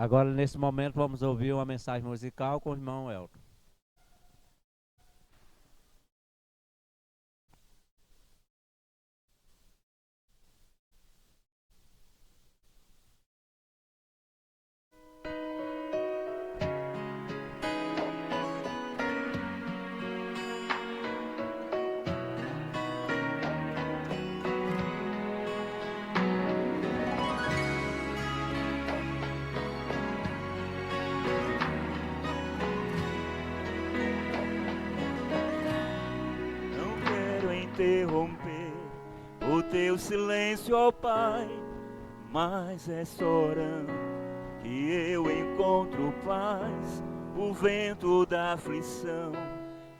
Agora, nesse momento, vamos ouvir uma mensagem musical com o irmão Elton. Não quero interromper o teu silêncio, ó Pai, mas é só orando que eu encontro paz. O vento da aflição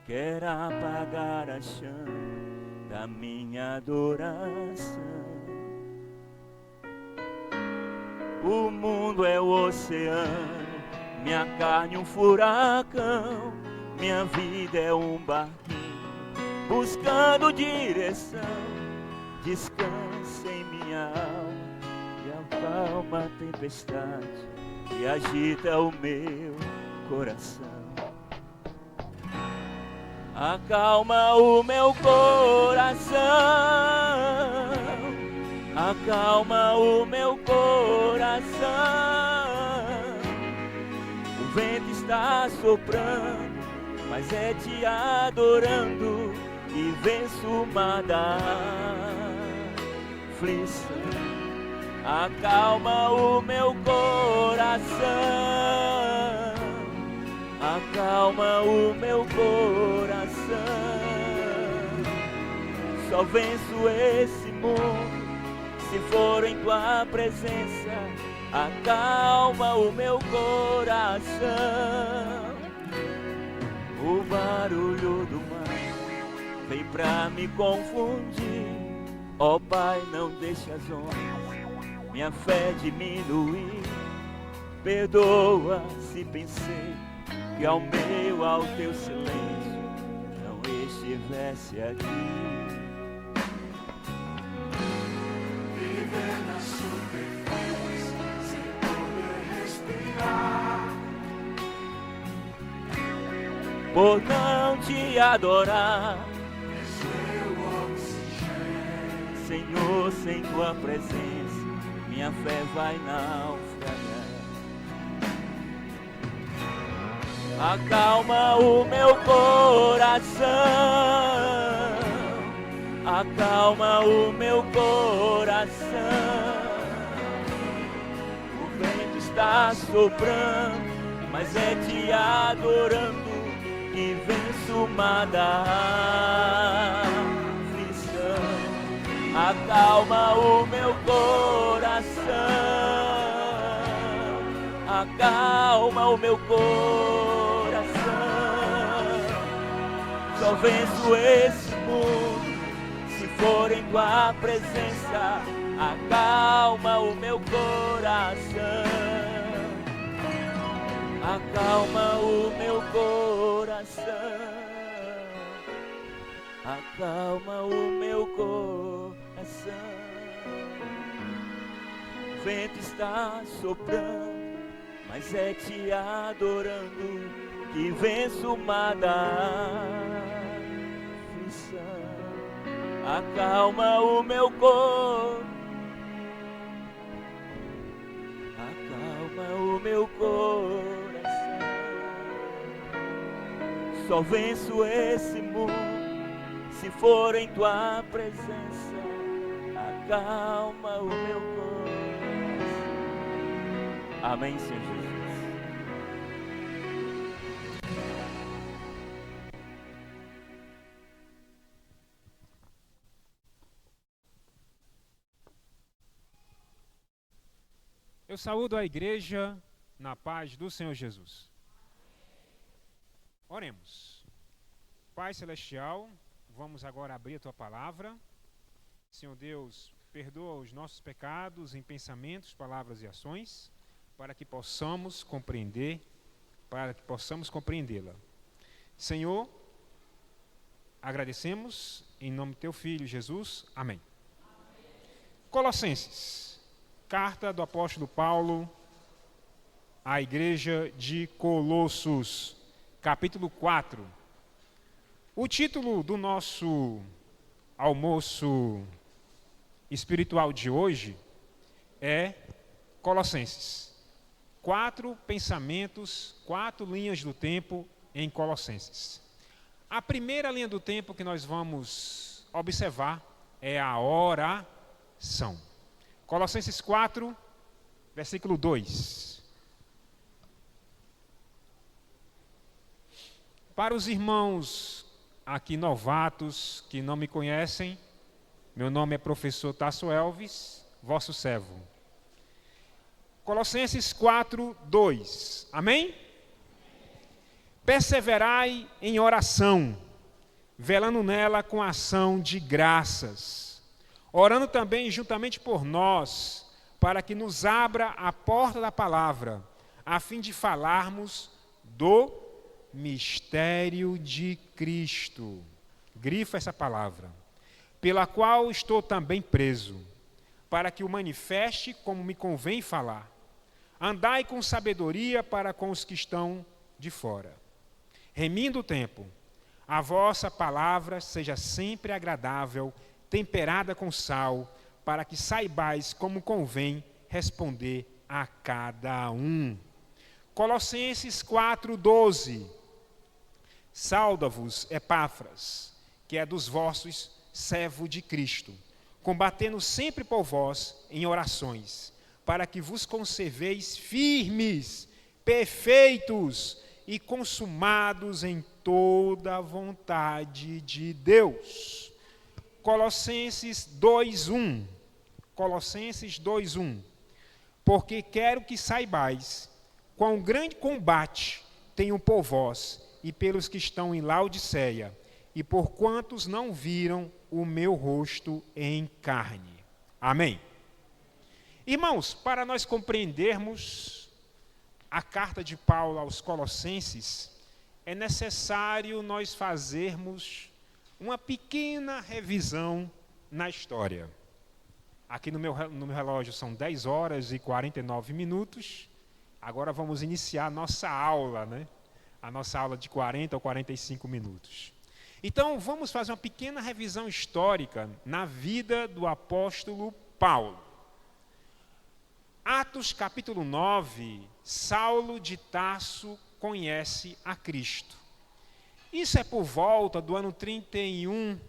quer apagar a chama da minha adoração. O mundo é o oceano, minha carne um furacão, minha vida é um barquinho buscando direção. Descansa em minha alma e acalma a tempestade que agita o meu coração. Acalma o meu coração, acalma o meu coração. O vento está soprando, mas é te adorando e venço uma da aflição. Acalma o meu coração, acalma o meu coração. Só venço esse mundo se for em tua presença. Acalma o meu coração. O barulho do mar vem pra me confundir. Ó Pai, não deixe as ondas minha fé diminuir. Perdoa se pensei que ao meu, ao teu silêncio não estivesse aqui. Viver na superfície sem poder respirar. Por não te adorar, Seu oxigênio, Senhor, sem tua presença minha fé vai naufragar. Acalma o meu coração, acalma o meu coração. O vento está soprando, mas é te adorando que venço uma da aflição. Acalma o meu coração, acalma o meu coração. Só venço esse mundo se for em tua presença. Acalma o meu coração, acalma o meu coração, acalma o meu coração. O vento está soprando, mas é te adorando que venço uma da aflição. Acalma o meu coração, acalma o meu coração. Só venço esse mundo se for em tua presença. Acalma o meu coração. Amém, Senhor Jesus. Eu saúdo a igreja na paz do Senhor Jesus. Oremos. Pai Celestial, vamos agora abrir a Tua Palavra. Senhor Deus, perdoa os nossos pecados em pensamentos, palavras e ações, para que possamos compreendê-la. Senhor, agradecemos em nome do Teu Filho Jesus. Amém. Colossenses, carta do apóstolo Paulo à igreja de Colossos, capítulo 4. O título do nosso almoço espiritual de hoje é Colossenses. 4 pensamentos, 4 linhas do tempo em Colossenses. A primeira linha do tempo que nós vamos observar é a oração. Colossenses 4, versículo 2. Para os irmãos aqui novatos que não me conhecem, meu nome é professor Tasso Elvis, vosso servo. Colossenses 4, 2. Amém? Perseverai em oração, velando nela com ação de graças, orando também juntamente por nós, para que nos abra a porta da palavra, a fim de falarmos do mistério de Cristo. Grifa essa palavra. Pela qual estou também preso, para que o manifeste como me convém falar. Andai com sabedoria para com os que estão de fora. Remindo o tempo, a vossa palavra seja sempre agradável, temperada com sal, para que saibais como convém responder a cada um. Colossenses 4:12. Sauda-vos, Epáfras, que é dos vossos servo de Cristo, combatendo sempre por vós em orações, para que vos conserveis firmes, perfeitos e consumados em toda a vontade de Deus. Colossenses 2:1. Colossenses 2:1. Porque quero que saibais quão grande combate tenho por vós e pelos que estão em Laodiceia, e por quantos não viram o meu rosto em carne. Amém. Irmãos, para nós compreendermos a carta de Paulo aos Colossenses, é necessário nós fazermos uma pequena revisão na história. Aqui no meu relógio são 10 horas e 49 minutos. Agora vamos iniciar a nossa aula, né? A nossa aula de 40 ou 45 minutos. Então, vamos fazer uma pequena revisão histórica na vida do apóstolo Paulo. Atos capítulo 9, Saulo de Tarso conhece a Cristo. Isso é por volta do ano 34.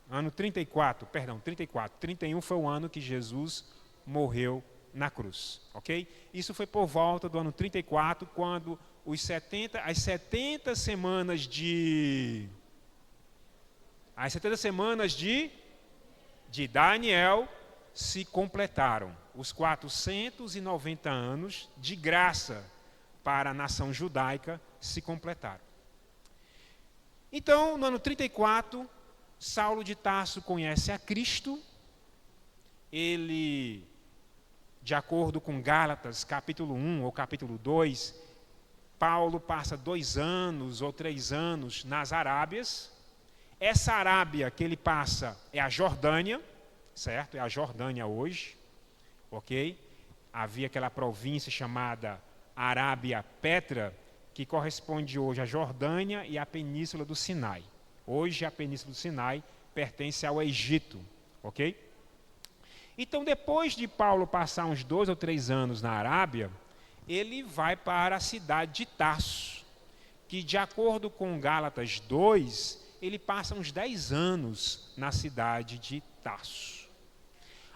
Ano 34, perdão, 34. 31 foi o ano que Jesus morreu na cruz, ok? Isso foi por volta do ano 34, quando as 70 semanas de Daniel se completaram. Os 490 anos de graça para a nação judaica se completaram. Então, no ano 34, Saulo de Tarso conhece a Cristo. Ele, de acordo com Gálatas, capítulo 1 ou capítulo 2, Paulo passa 2 anos ou 3 anos nas Arábias. Essa Arábia que ele passa é a Jordânia, certo? É a Jordânia hoje, ok? Havia aquela província chamada Arábia Petra, que corresponde hoje à Jordânia e à Península do Sinai. Hoje a Península do Sinai pertence ao Egito, ok? Então, depois de Paulo passar uns 2 ou 3 anos na Arábia, ele vai para a cidade de Tarso, que, de acordo com Gálatas 2, ele passa uns 10 anos na cidade de Tarso.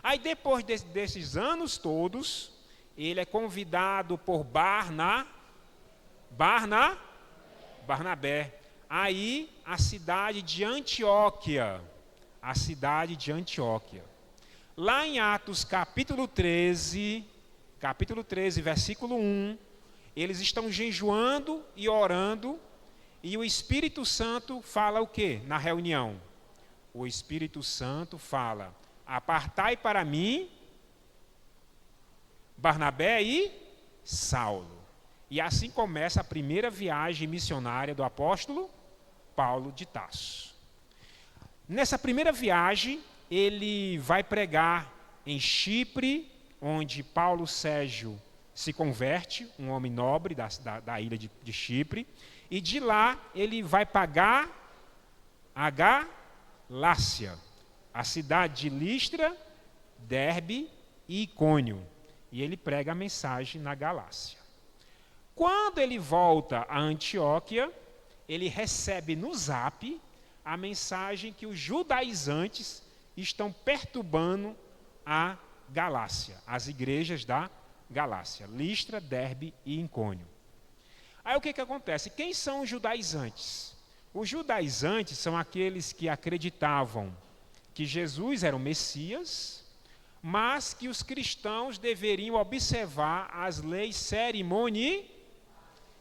Aí, depois desses anos todos, ele é convidado por Barnabé, aí a cidade de Antioquia. Lá em Atos capítulo 13, versículo 1, eles estão jejuando e orando, e o Espírito Santo fala o quê na reunião? O Espírito Santo fala: apartai para mim Barnabé e Saulo. E assim começa a primeira viagem missionária do apóstolo Paulo de Tarso. Nessa primeira viagem, ele vai pregar em Chipre, onde Paulo Sérgio se converte, um homem nobre da ilha de Chipre, e de lá ele vai pagar a Galácia, a cidade de Listra, Derbe e Icônio, e ele prega a mensagem na Galácia. Quando ele volta a Antioquia, ele recebe no zap a mensagem que os judaizantes estão perturbando a Galácia, as igrejas da Galácia, Listra, Derbe e Icônio. Aí o que acontece? Quem são os judaizantes? Os judaizantes são aqueles que acreditavam que Jesus era o Messias, mas que os cristãos deveriam observar as leis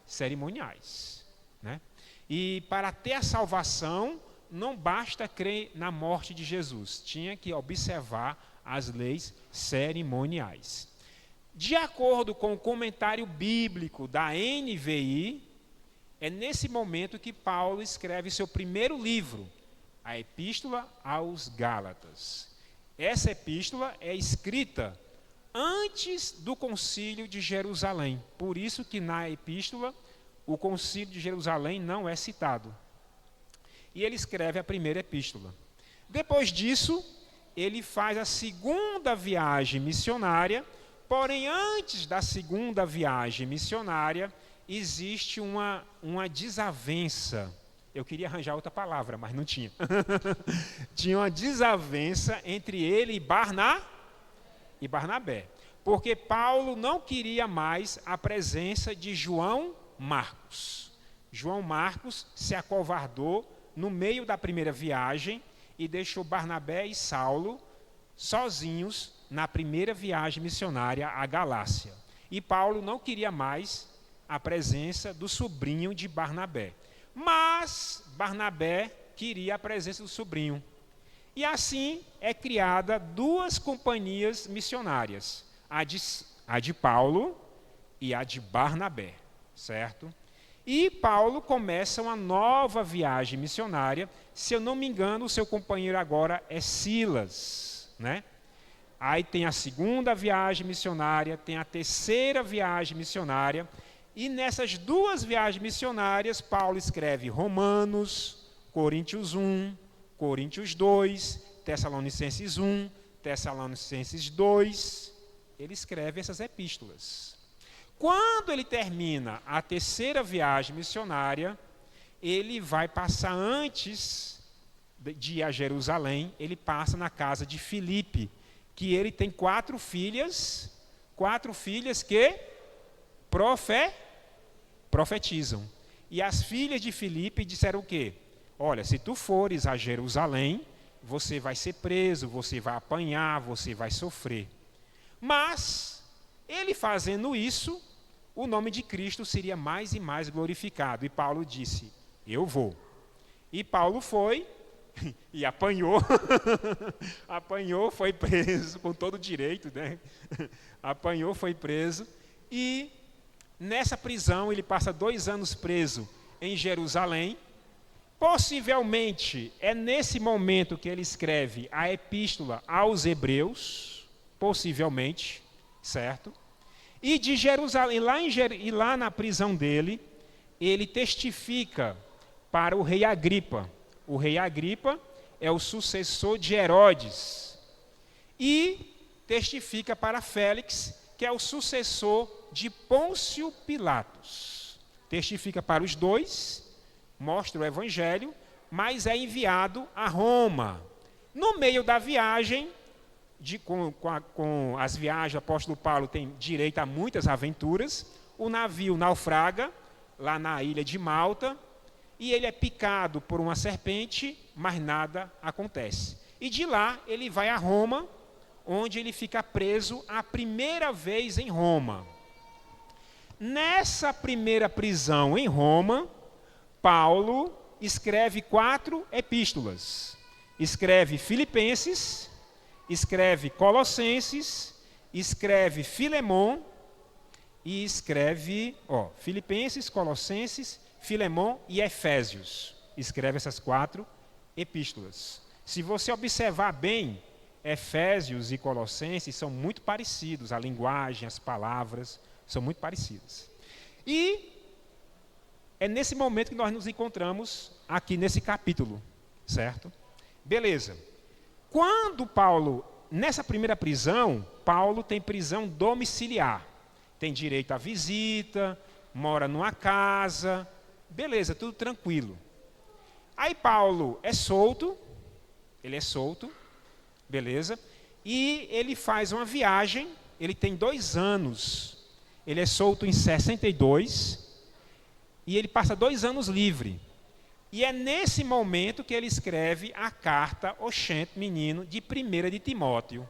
cerimoniais, né? E para ter a salvação, não basta crer na morte de Jesus, tinha que observar as leis cerimoniais. De acordo com o comentário bíblico da NVI, é nesse momento que Paulo escreve seu primeiro livro, a Epístola aos Gálatas. Essa epístola é escrita antes do Concílio de Jerusalém. Por isso que na epístola o Concílio de Jerusalém não é citado. E ele escreve a primeira epístola. Depois disso, ele faz a segunda viagem missionária, porém antes da segunda viagem missionária existe uma desavença. Eu queria arranjar outra palavra, mas não tinha. Tinha uma desavença entre ele e Barnabé. Porque Paulo não queria mais a presença de João Marcos. João Marcos se acovardou no meio da primeira viagem e deixou Barnabé e Saulo sozinhos na primeira viagem missionária à Galácia. E Paulo não queria mais a presença do sobrinho de Barnabé. Mas Barnabé queria a presença do sobrinho. E assim é criada duas companhias missionárias, a de Paulo e a de Barnabé, certo? E Paulo começa uma nova viagem missionária. Se eu não me engano, o seu companheiro agora é Silas, né? Aí tem a segunda viagem missionária, tem a terceira viagem missionária. E nessas duas viagens missionárias, Paulo escreve Romanos, Coríntios 1, Coríntios 2, Tessalonicenses 1, Tessalonicenses 2. Ele escreve essas epístolas. Quando ele termina a terceira viagem missionária, ele vai passar antes de ir a Jerusalém, ele passa na casa de Filipe, que ele tem 4 filhas que profetizam. E as filhas de Filipe disseram o quê? Olha, se tu fores a Jerusalém, você vai ser preso, você vai apanhar, você vai sofrer. Mas, ele fazendo isso, o nome de Cristo seria mais e mais glorificado. E Paulo disse, eu vou. E Paulo foi e apanhou. Apanhou, foi preso, com todo direito, né? Apanhou, foi preso. E nessa prisão, ele passa 2 anos preso em Jerusalém. Possivelmente, é nesse momento que ele escreve a epístola aos Hebreus, possivelmente, certo? E de Jerusalém, lá na prisão dele, ele testifica para o rei Agripa. O rei Agripa é o sucessor de Herodes. E testifica para Félix, que é o sucessor de Pôncio Pilatos. Testifica para os dois, mostra o evangelho, mas é enviado a Roma. No meio da viagem, com as viagens, o apóstolo Paulo tem direito a muitas aventuras. O navio naufraga lá na ilha de Malta e ele é picado por uma serpente, mas nada acontece. E de lá ele vai a Roma, onde ele fica preso a primeira vez em Roma. Nessa primeira prisão em Roma, Paulo escreve 4 epístolas. Escreve Filipenses, escreve Colossenses, escreve Filemon e escreve Filipenses, Colossenses, Filemon e Efésios. Escreve essas 4 epístolas. Se você observar bem, Efésios e Colossenses são muito parecidos, a linguagem, as palavras são muito parecidas. E é nesse momento que nós nos encontramos aqui nesse capítulo, certo? Beleza. Quando Paulo, nessa primeira prisão, Paulo tem prisão domiciliar. Tem direito à visita, mora numa casa, beleza, tudo tranquilo. Aí Paulo é solto, beleza, e ele faz uma viagem, ele tem 2 anos, ele é solto em 62, e ele passa 2 anos livre. E é nesse momento que ele escreve a carta Oxente Menino de 1 de Timóteo.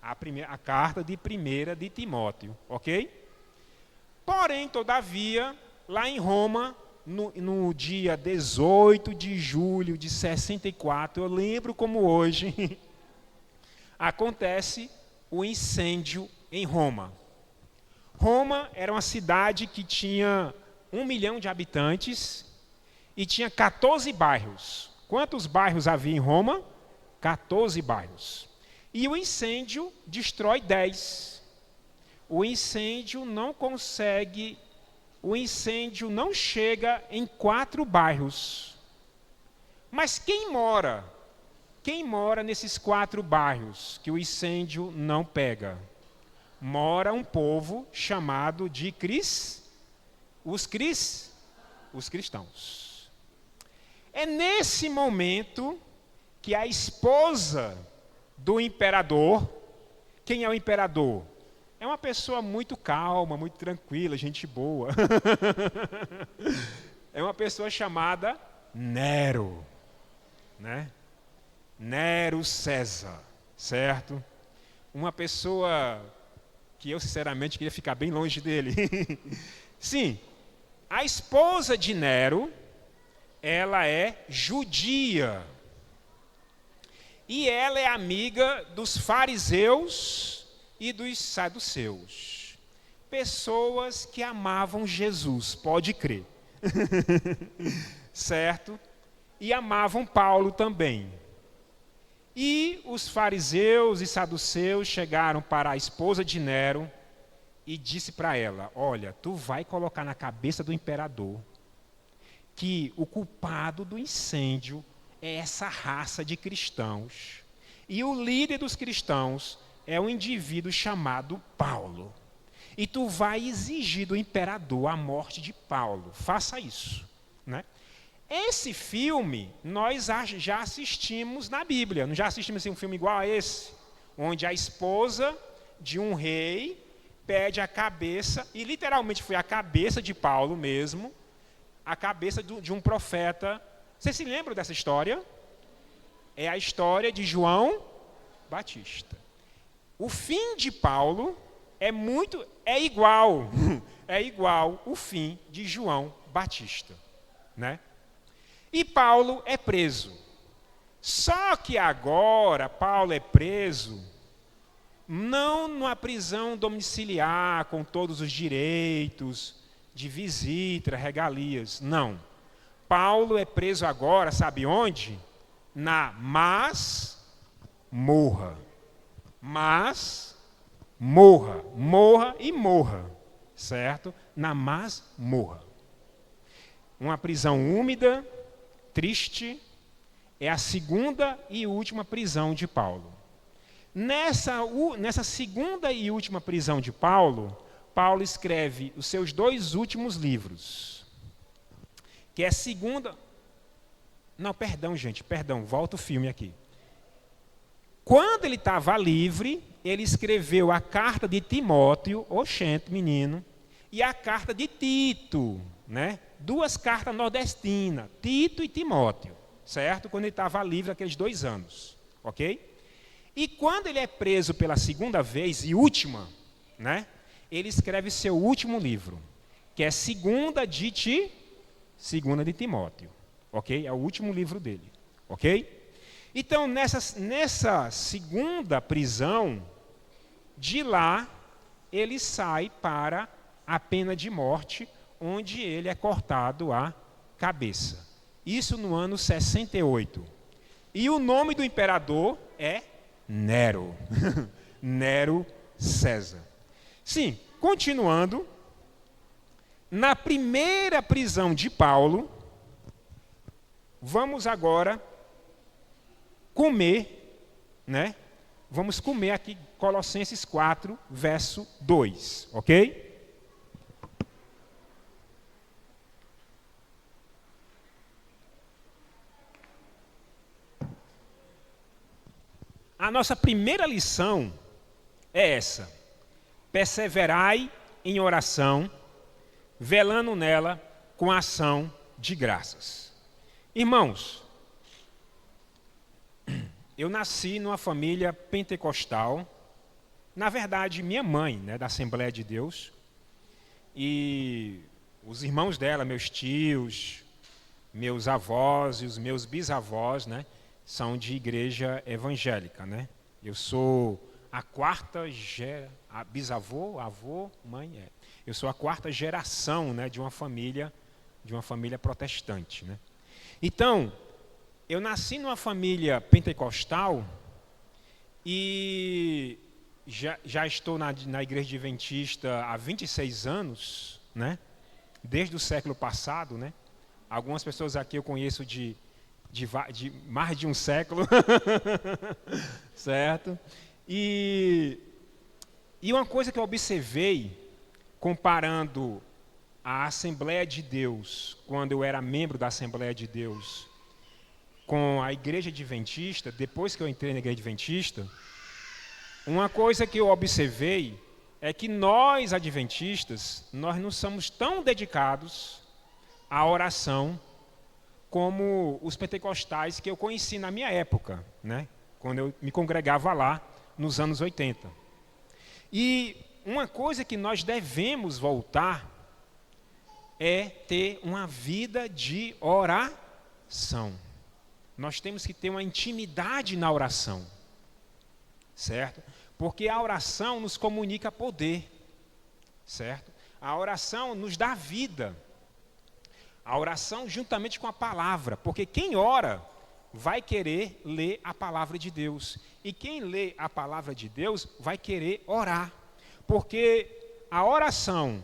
A carta de 1 de Timóteo, ok? Porém, todavia, lá em Roma, no dia 18 de julho de 64, eu lembro como hoje, acontece o incêndio em Roma. Roma era uma cidade que tinha 1 milhão de habitantes e tinha 14 bairros. Quantos bairros havia em Roma? 14 bairros. E o incêndio destrói 10. O incêndio não chega em 4 bairros. Mas quem mora? Quem mora nesses 4 bairros que o incêndio não pega? Mora um povo chamado de os cristãos. É nesse momento que a esposa do imperador, quem é o imperador? É uma pessoa muito calma, muito tranquila, gente boa. É uma pessoa chamada Nero, né? Nero César, certo? Uma pessoa que eu sinceramente queria ficar bem longe dele. Sim, a esposa de Nero, ela é judia. E ela é amiga dos fariseus e dos saduceus. Pessoas que amavam Jesus, pode crer. Certo? E amavam Paulo também. E os fariseus e saduceus chegaram para a esposa de Nero e disse para ela: olha, tu vai colocar na cabeça do imperador que o culpado do incêndio é essa raça de cristãos. E o líder dos cristãos é um indivíduo chamado Paulo. E tu vai exigir do imperador a morte de Paulo. Faça isso, né? Esse filme nós já assistimos na Bíblia. Não já assistimos um filme igual a esse? Onde a esposa de um rei pede a cabeça, e literalmente foi a cabeça de Paulo mesmo, a cabeça de um profeta. Vocês se lembram dessa história? É a história de João Batista. O fim de Paulo é igual o fim de João Batista, né? E Paulo é preso. Só que agora Paulo é preso não numa prisão domiciliar com todos os direitos de visita, regalias, não. Paulo é preso agora, sabe onde? Na masmorra. Morra, certo? Na masmorra. Uma prisão úmida, triste, é a segunda e última prisão de Paulo. Nessa segunda e última prisão de Paulo, Paulo escreve os seus 2 últimos livros, que é a segunda... Não, perdão, volta o filme aqui. Quando ele estava livre, ele escreveu a carta de Timóteo, oxente, menino, e a carta de Tito, né? 2 cartas nordestinas, Tito e Timóteo, certo? Quando ele estava livre aqueles 2 anos, ok? E quando ele é preso pela segunda vez e última, né? Ele escreve seu último livro, que é Segunda de Timóteo, ok? É o último livro dele, ok? Então, nessa segunda prisão, de lá, ele sai para a pena de morte, onde ele é cortado a cabeça. Isso no ano 68. E o nome do imperador é Nero. Nero César. Sim, continuando, na primeira prisão de Paulo, vamos agora comer, né? Vamos comer aqui Colossenses 4, verso 2, ok? A nossa primeira lição é essa: perseverai em oração, velando nela com ação de graças. Irmãos, eu nasci numa família pentecostal, na verdade minha mãe, né, da Assembleia de Deus, e os irmãos dela, meus tios, meus avós e os meus bisavós, né, são de igreja evangélica, né? Eu sou a quarta bisavô, avô, mãe, eu sou a quarta geração, né, de uma família protestante, né? Então, eu nasci numa família pentecostal e já estou na igreja adventista há 26 anos, né? Desde o século passado, né? Algumas pessoas aqui eu conheço de mais de um século, certo? E uma coisa que eu observei, comparando a Assembleia de Deus, quando eu era membro da Assembleia de Deus, com a Igreja Adventista, depois que eu entrei na Igreja Adventista, uma coisa que eu observei é que nós, adventistas, nós não somos tão dedicados à oração como os pentecostais que eu conheci na minha época, né? Quando eu me congregava lá nos anos 80. E uma coisa que nós devemos voltar é ter uma vida de oração. Nós temos que ter uma intimidade na oração, certo? Porque a oração nos comunica poder, certo? A oração nos dá vida. A oração juntamente com a palavra, porque quem ora vai querer ler a palavra de Deus. E quem lê a palavra de Deus vai querer orar. Porque a oração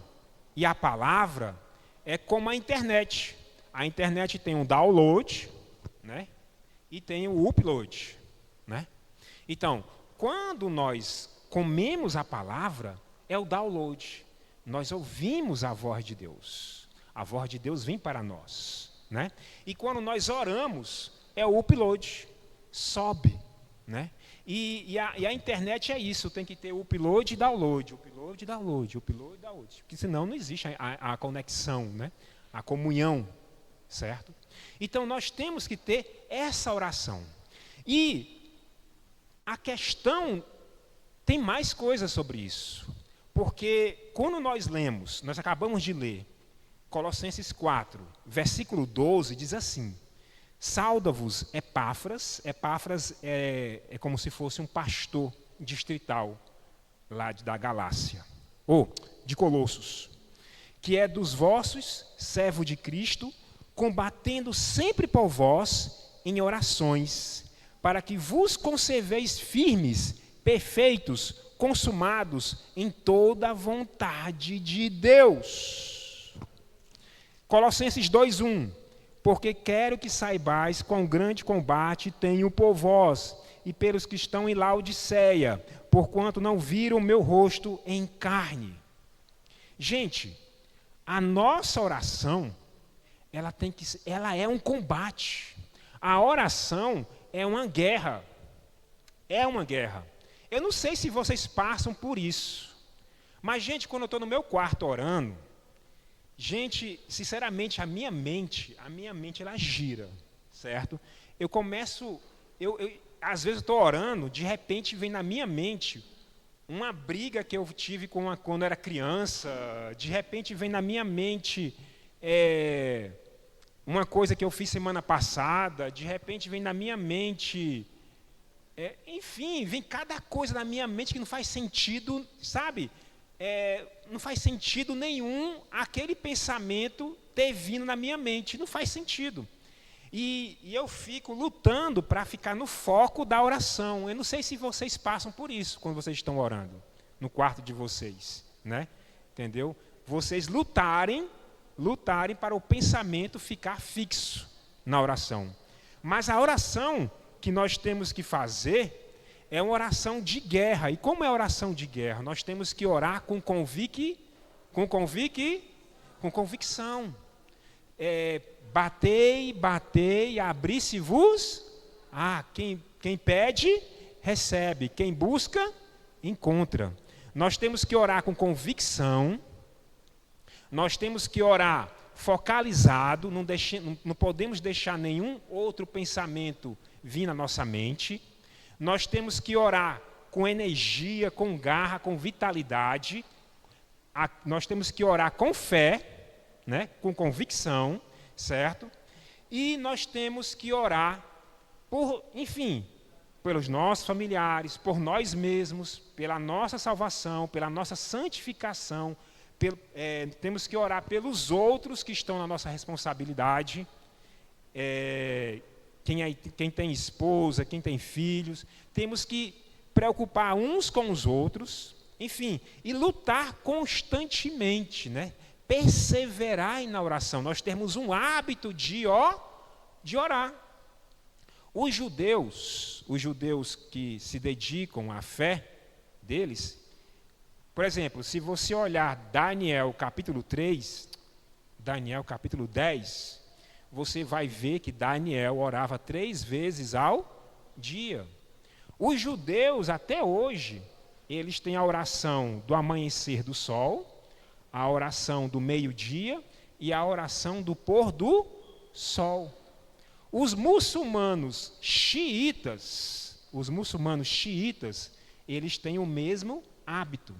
e a palavra é como a internet. A internet tem um download, né? E tem o upload, né? Então, quando nós comemos a palavra, é o download. Nós ouvimos a voz de Deus. A voz de Deus vem para nós, né? E quando nós oramos, é o upload, sobe, né? E a internet é isso, tem que ter upload e download, upload e download, upload e download, porque senão não existe a conexão, né? A comunhão, certo? Então nós temos que ter essa oração. E a questão tem mais coisas sobre isso, porque quando nós lemos, nós acabamos de ler, Colossenses 4, versículo 12, diz assim: sauda-vos Epáfras. Epáfras é como se fosse um pastor distrital lá da Galácia, ou de Colossos, que é dos vossos, servo de Cristo, combatendo sempre por vós em orações, para que vos conserveis firmes, perfeitos, consumados em toda a vontade de Deus. Colossenses 2:1, porque quero que saibais quão grande combate tenho por vós e pelos que estão em Laodiceia, porquanto não viram o meu rosto em carne. Gente, a nossa oração, ela é um combate. A oração é uma guerra. É uma guerra. Eu não sei se vocês passam por isso, mas, gente, quando eu estou no meu quarto orando, gente, sinceramente, a minha mente ela gira, certo? Eu começo, às vezes eu estou orando, de repente vem na minha mente uma briga que eu tive quando era criança, de repente vem na minha mente uma coisa que eu fiz semana passada, de repente vem na minha mente, enfim, vem cada coisa na minha mente que não faz sentido, sabe? Não faz sentido nenhum aquele pensamento ter vindo na minha mente, não faz sentido. E eu fico lutando para ficar no foco da oração. Eu não sei se vocês passam por isso quando vocês estão orando, no quarto de vocês, né? Entendeu? Vocês lutarem para o pensamento ficar fixo na oração. Mas a oração que nós temos que fazer é uma oração de guerra. E como é oração de guerra? Nós temos que orar com convicção. Batei, abri-se-vos. Quem pede, recebe. Quem busca, encontra. Nós temos que orar com convicção. Nós temos que orar focalizado. Não podemos deixar nenhum outro pensamento vir na nossa mente. Nós temos que orar com energia, com garra, com vitalidade. Nós temos que orar com fé, né? Com convicção, certo? E nós temos que orar pelos nossos familiares, por nós mesmos, pela nossa salvação, pela nossa santificação. Temos que orar pelos outros que estão na nossa responsabilidade. Quem tem esposa, quem tem filhos. Temos que preocupar uns com os outros. Enfim, e lutar constantemente, né? Perseverar na oração. Nós temos um hábito de orar. Os judeus que se dedicam à fé deles, por exemplo, se você olhar Daniel capítulo 3, Daniel capítulo 10, você vai ver que Daniel orava 3 vezes ao dia. Os judeus, até hoje, eles têm a oração do amanhecer do sol, a oração do meio-dia e a oração do pôr do sol. Os muçulmanos xiitas, eles têm o mesmo hábito.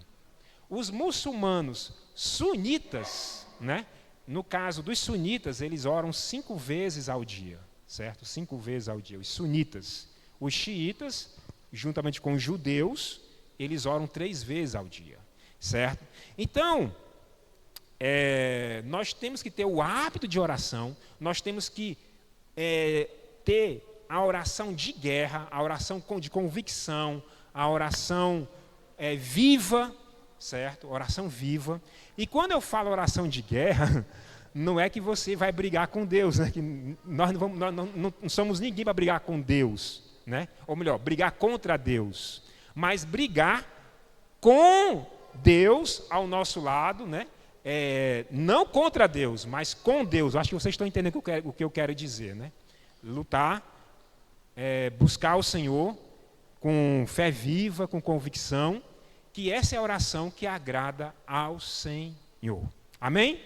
Os muçulmanos sunitas, né? No caso dos sunitas, eles oram 5 vezes ao dia, certo? 5 vezes ao dia, os sunitas. Os xiitas, juntamente com os judeus, eles oram 3 vezes ao dia, certo? Então, nós temos que ter o hábito de oração, nós temos que ter a oração de guerra, a oração de convicção, a oração viva, certo? Oração viva. E quando eu falo oração de guerra, não é que você vai brigar com Deus, né? Que nós não somos ninguém para brigar com Deus, né? Ou melhor, brigar contra Deus, mas brigar com Deus ao nosso lado, né? Não contra Deus, mas com Deus. Acho que vocês estão entendendo o que eu quero dizer, né? Lutar, buscar o Senhor com fé viva, com convicção, que essa é a oração que agrada ao Senhor. Amém?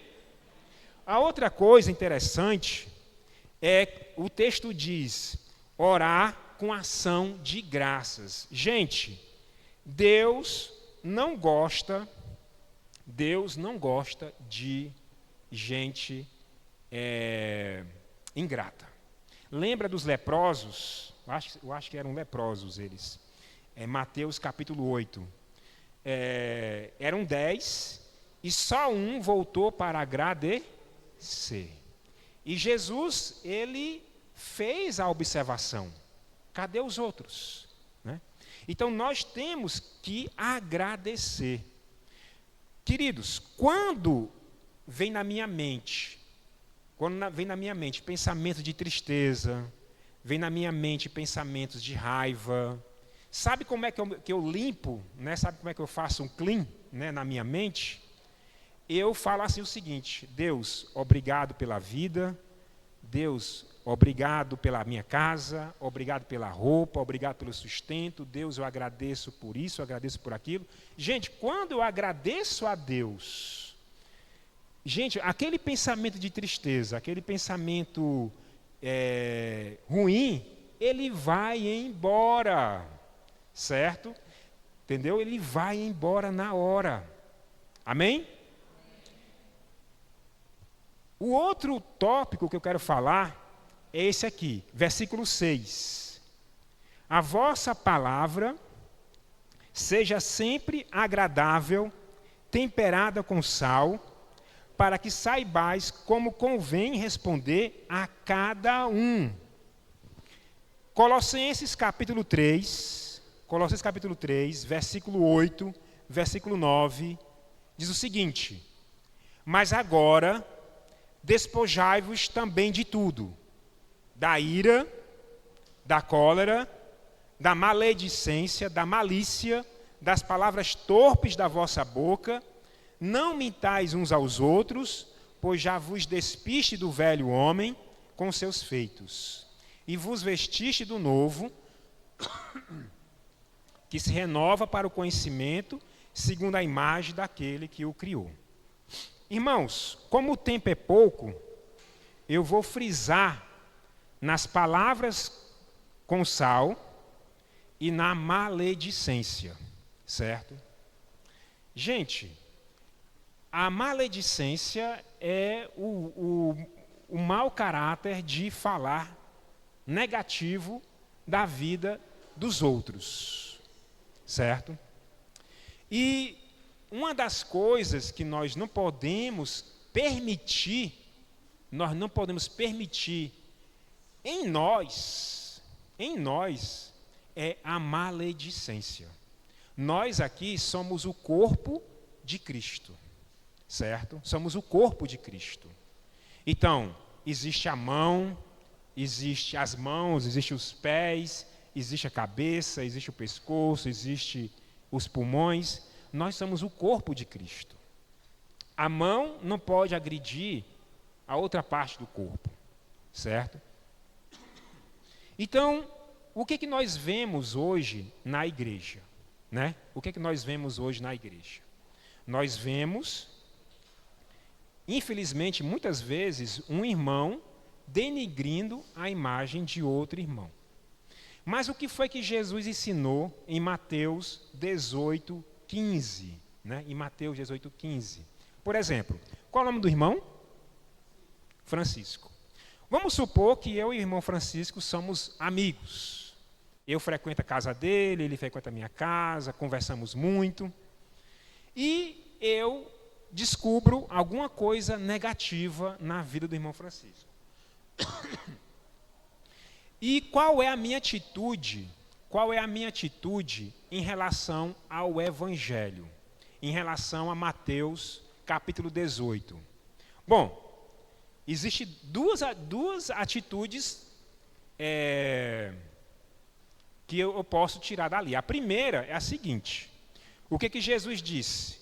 A outra coisa interessante o texto diz, orar com ação de graças. Gente, Deus não gosta de gente ingrata. Lembra dos leprosos? Eu acho que eram leprosos eles. Mateus capítulo 8. Eram 10 e só um voltou para agradecer. E Jesus, ele fez a observação. Cadê os outros? Né? Então, nós temos que agradecer. Queridos, quando vem na minha mente pensamentos de tristeza, vem na minha mente pensamentos de raiva, sabe como é que eu limpo, né? Sabe como é que eu faço um clean, né, na minha mente? Eu falo assim o seguinte: Deus, obrigado pela vida, Deus, obrigado pela minha casa, obrigado pela roupa, obrigado pelo sustento, Deus, eu agradeço por isso, eu agradeço por aquilo. Gente, quando eu agradeço a Deus, gente, aquele pensamento de tristeza, aquele pensamento ruim, ele vai embora, certo? Entendeu? Ele vai embora na hora. Amém? O outro tópico que eu quero falar é esse aqui, versículo 6. A vossa palavra seja sempre agradável, temperada com sal, para que saibais como convém responder a cada um. Colossenses capítulo 3, versículo 8, versículo 9, diz o seguinte: mas agora despojai-vos também de tudo, da ira, da cólera, da maledicência, da malícia, das palavras torpes da vossa boca. Não mintais uns aos outros, pois já vos despiste do velho homem com seus feitos, e vos vestiste do novo, que se renova para o conhecimento, segundo a imagem daquele que o criou. Irmãos, como o tempo é pouco, eu vou frisar nas palavras com sal e na maledicência, certo? Gente, a maledicência é o mau caráter de falar negativo da vida dos outros, certo? E uma das coisas que nós não podemos permitir em nós é a maledicência. Nós aqui somos o corpo de Cristo, certo? Somos o corpo de Cristo. Então, existe a mão, existe as mãos, existe os pés, existe a cabeça, existe o pescoço, existe os pulmões. Nós somos o corpo de Cristo. A mão não pode agredir a outra parte do corpo, certo? Então, o que nós vemos hoje na igreja, né? O que nós vemos hoje na igreja? Nós vemos, infelizmente, muitas vezes, um irmão denigrindo a imagem de outro irmão. Mas o que foi que Jesus ensinou em Mateus 18, 15? Né? Em Mateus 18, 15. Por exemplo, qual é o nome do irmão? Francisco. Vamos supor que eu e o irmão Francisco somos amigos. Eu frequento a casa dele, ele frequenta a minha casa, conversamos muito. E eu descubro alguma coisa negativa na vida do irmão Francisco. E qual é a minha atitude? Qual é a minha atitude em relação ao Evangelho? Em relação a Mateus, capítulo 18. Bom, existem duas atitudes que eu posso tirar dali. A primeira é a seguinte: o que Jesus disse?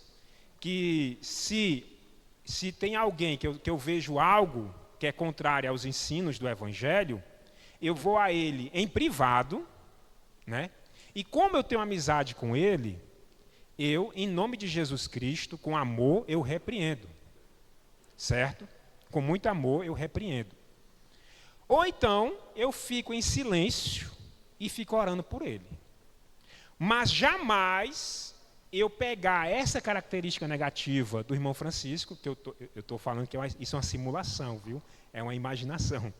Que se tem alguém que eu vejo algo que é contrário aos ensinos do Evangelho, eu vou a ele em privado, né? E como eu tenho amizade com ele, eu, em nome de Jesus Cristo, com amor, eu repreendo. Certo? Com muito amor, eu repreendo. Ou então, eu fico em silêncio e fico orando por ele. Mas jamais eu pegar essa característica negativa do irmão Francisco, que eu estou falando que isso é uma simulação, viu? É uma imaginação.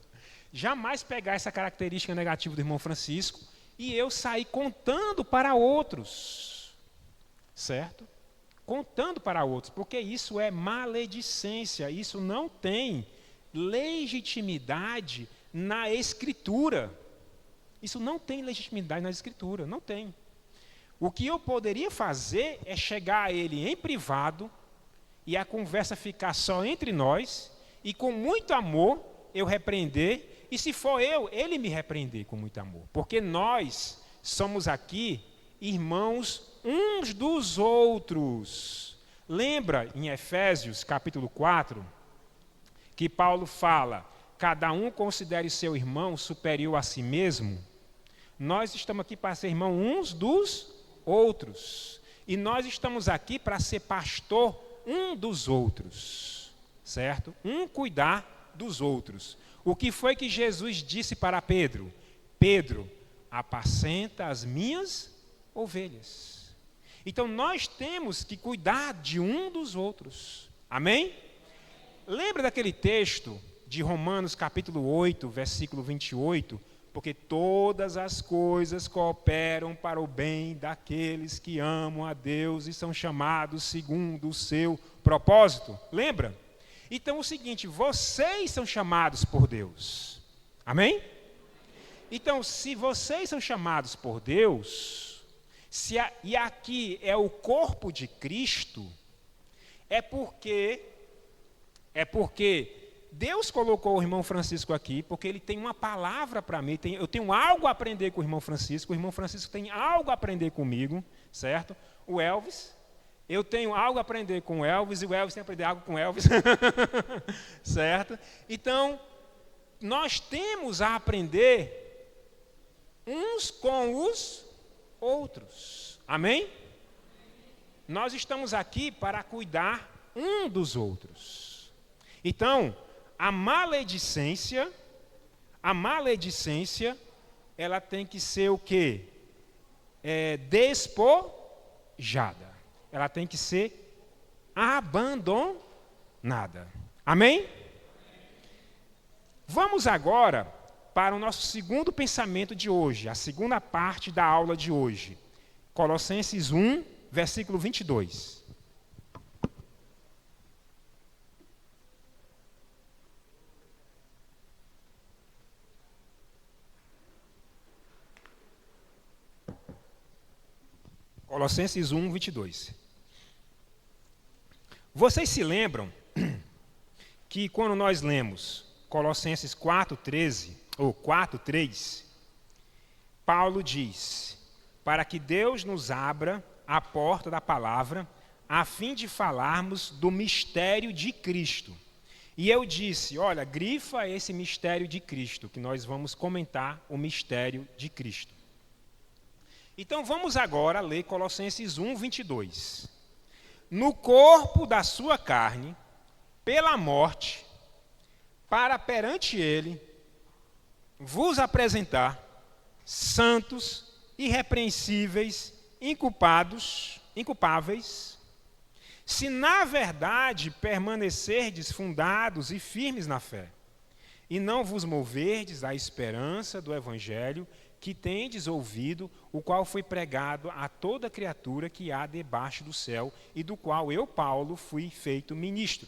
Jamais pegar essa característica negativa do irmão Francisco e eu sair contando para outros, certo? Contando para outros, porque isso é maledicência, isso não tem legitimidade na Escritura. Isso não tem legitimidade na Escritura, não tem. O que eu poderia fazer é chegar a ele em privado e a conversa ficar só entre nós e com muito amor eu repreender. E se for ele me repreender com muito amor. Porque nós somos aqui irmãos uns dos outros. Lembra em Efésios capítulo 4, que Paulo fala, cada um considere seu irmão superior a si mesmo? Nós estamos aqui para ser irmãos uns dos outros. E nós estamos aqui para ser pastor um dos outros. Certo? Um cuidar dos outros. O que foi que Jesus disse para Pedro? Pedro, apacenta as minhas ovelhas. Então nós temos que cuidar de um dos outros. Amém? Lembra daquele texto de Romanos capítulo 8, versículo 28? Porque todas as coisas cooperam para o bem daqueles que amam a Deus e são chamados segundo o seu propósito. Lembra? Então é o seguinte, vocês são chamados por Deus. Amém? Então, se vocês são chamados por Deus, e aqui é o corpo de Cristo, é porque Deus colocou o irmão Francisco aqui, porque ele tem uma palavra para mim, eu tenho algo a aprender com o irmão Francisco tem algo a aprender comigo, certo? O Elvis, eu tenho algo a aprender com o Elvis, e o Elvis tem a aprender algo com o Elvis, certo? Então, nós temos a aprender uns com os outros, amém? Nós estamos aqui para cuidar um dos outros. Então, a maledicência, ela tem que ser o quê? Despojada. Ela tem que ser abandonada. Amém? Vamos agora para o nosso segundo pensamento de hoje, a segunda parte da aula de hoje. Colossenses 1, versículo 22. Colossenses 1, 22. Vocês se lembram que quando nós lemos Colossenses 4:13, ou 4:3, Paulo diz, para que Deus nos abra a porta da palavra, a fim de falarmos do mistério de Cristo. E eu disse, olha, grifa esse mistério de Cristo, que nós vamos comentar o mistério de Cristo. Então vamos agora ler Colossenses 1, 22. No corpo da sua carne, pela morte, para perante ele vos apresentar santos, irrepreensíveis, inculpáveis, se na verdade permanecerdes fundados e firmes na fé, e não vos moverdes à esperança do evangelho que tendes ouvido, o qual foi pregado a toda criatura que há debaixo do céu, e do qual eu, Paulo, fui feito ministro.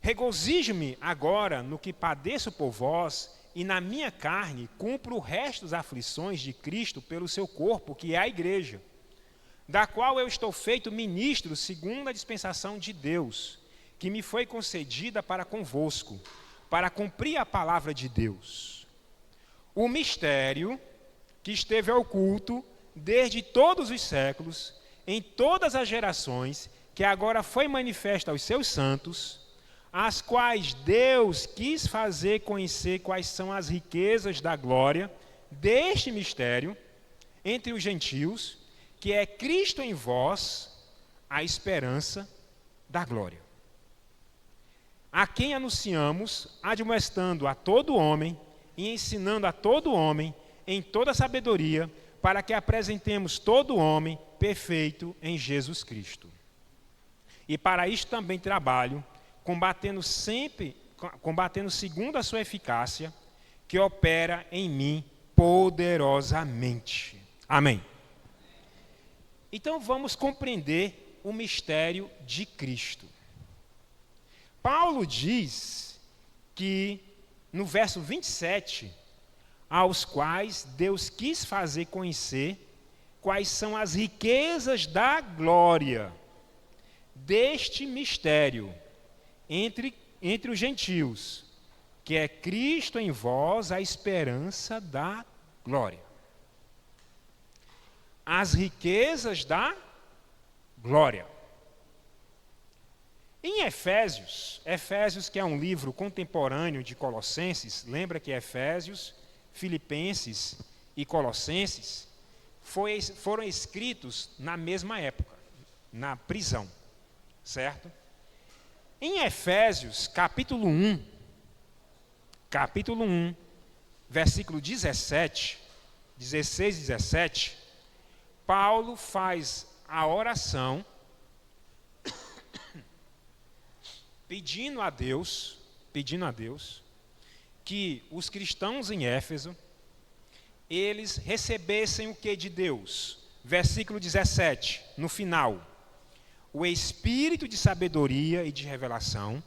Regozijo-me agora no que padeço por vós, e na minha carne cumpro o resto das aflições de Cristo pelo seu corpo, que é a igreja, da qual eu estou feito ministro segundo a dispensação de Deus, que me foi concedida para convosco, para cumprir a palavra de Deus. O mistério que esteve oculto desde todos os séculos, em todas as gerações, que agora foi manifesto aos seus santos, as quais Deus quis fazer conhecer quais são as riquezas da glória deste mistério entre os gentios, que é Cristo em vós, a esperança da glória. A quem anunciamos, admoestando a todo homem e ensinando a todo homem em toda sabedoria, para que apresentemos todo homem perfeito em Jesus Cristo. E para isto também trabalho, combatendo segundo a sua eficácia, que opera em mim poderosamente. Amém. Então vamos compreender o mistério de Cristo. Paulo diz que no verso 27, aos quais Deus quis fazer conhecer quais são as riquezas da glória deste mistério entre os gentios, que é Cristo em vós, a esperança da glória. As riquezas da glória. Em Efésios que é um livro contemporâneo de Colossenses, lembra que Efésios, Filipenses e Colossenses foram escritos na mesma época, na prisão, certo? Em Efésios, capítulo 1, versículo 16 e 17, Paulo faz a oração pedindo a Deus que os cristãos em Éfeso, eles recebessem o que de Deus? Versículo 17, no final. o espírito de sabedoria e de revelação.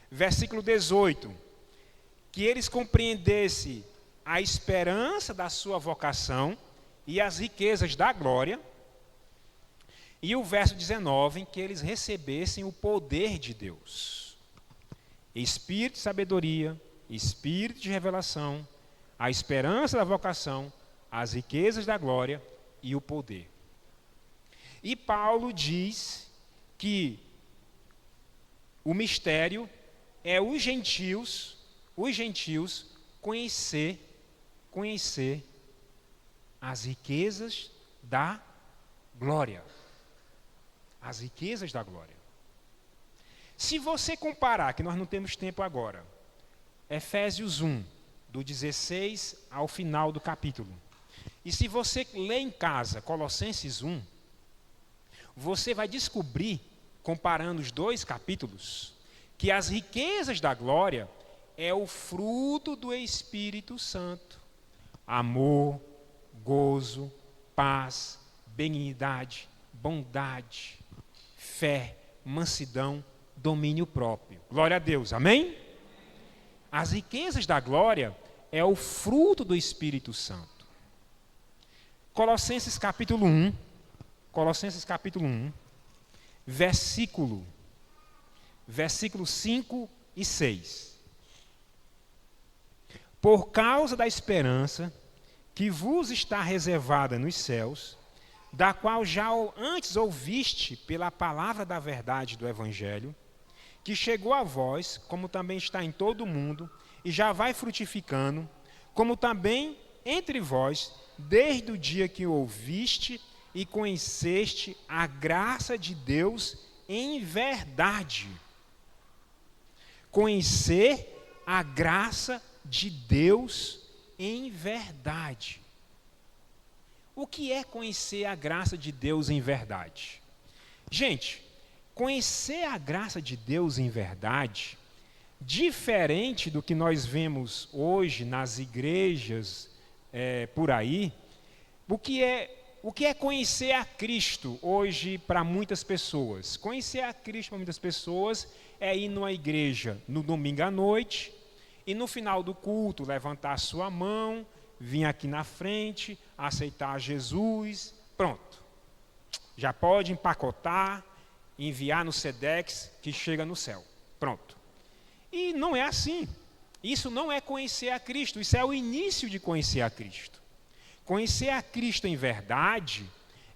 Versículo 18, que eles compreendessem a esperança da sua vocação e as riquezas da glória. E o verso 19, que eles recebessem o poder de Deus. Espírito de sabedoria, espírito de revelação, a esperança da vocação, as riquezas da glória e o poder. E Paulo diz que o mistério é os gentios conhecer as riquezas da glória. As riquezas da glória. Se você comparar, que nós não temos tempo agora, Efésios 1, do 16 ao final do capítulo, e se você ler em casa Colossenses 1, você vai descobrir, comparando os dois capítulos, que as riquezas da glória é o fruto do Espírito Santo. Amor, gozo, paz, benignidade, bondade, fé, mansidão, domínio próprio. Glória a Deus, amém? As riquezas da glória é o fruto do Espírito Santo. Colossenses capítulo 1, versículo 5 e 6. Por causa da esperança que vos está reservada nos céus, da qual já antes ouviste pela palavra da verdade do Evangelho, que chegou a vós, como também está em todo o mundo, e já vai frutificando, como também entre vós, desde o dia que ouviste e conheceste a graça de Deus em verdade. Conhecer a graça de Deus em verdade. O que é conhecer a graça de Deus em verdade? Gente, conhecer a graça de Deus em verdade, diferente do que nós vemos hoje nas igrejas por aí, o que é conhecer a Cristo hoje para muitas pessoas? Conhecer a Cristo para muitas pessoas é ir numa igreja no domingo à noite e no final do culto levantar a sua mão, vir aqui na frente, aceitar Jesus, pronto. Já pode empacotar, enviar no Sedex que chega no céu. Pronto. E não é assim. Isso não é conhecer a Cristo, isso é o início de conhecer a Cristo. Conhecer a Cristo em verdade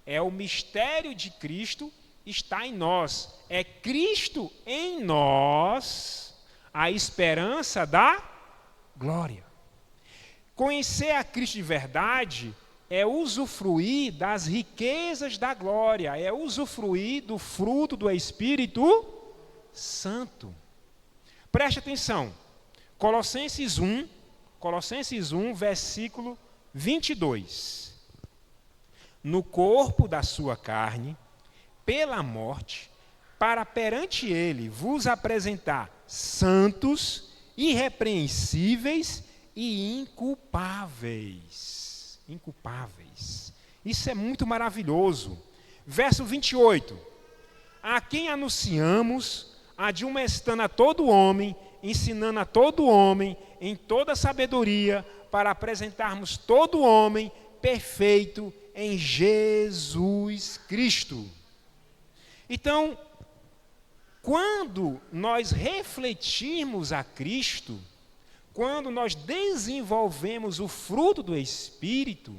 é o mistério de Cristo está em nós. É Cristo em nós, a esperança da glória. Conhecer a Cristo de verdade é usufruir das riquezas da glória, é usufruir do fruto do Espírito Santo. Preste atenção, Colossenses 1, versículo 22. No corpo da sua carne, pela morte, para perante ele vos apresentar santos, irrepreensíveis e inculpáveis. Inculpáveis. Isso é muito maravilhoso. Verso 28. A quem anunciamos, admoestando a todo homem, ensinando a todo homem, em toda sabedoria, para apresentarmos todo homem perfeito em Jesus Cristo. Então, quando nós refletirmos a Cristo, quando nós desenvolvemos o fruto do Espírito,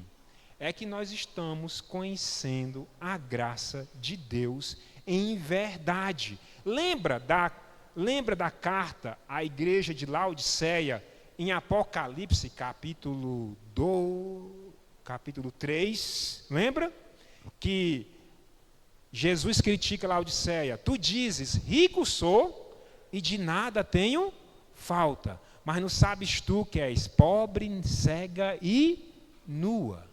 é que nós estamos conhecendo a graça de Deus em verdade. Lembra da carta à igreja de Laodiceia, em Apocalipse, capítulo 3, lembra? Que Jesus critica Laodiceia. Tu dizes, rico sou e de nada tenho falta. Mas não sabes tu que és pobre, cega e nua.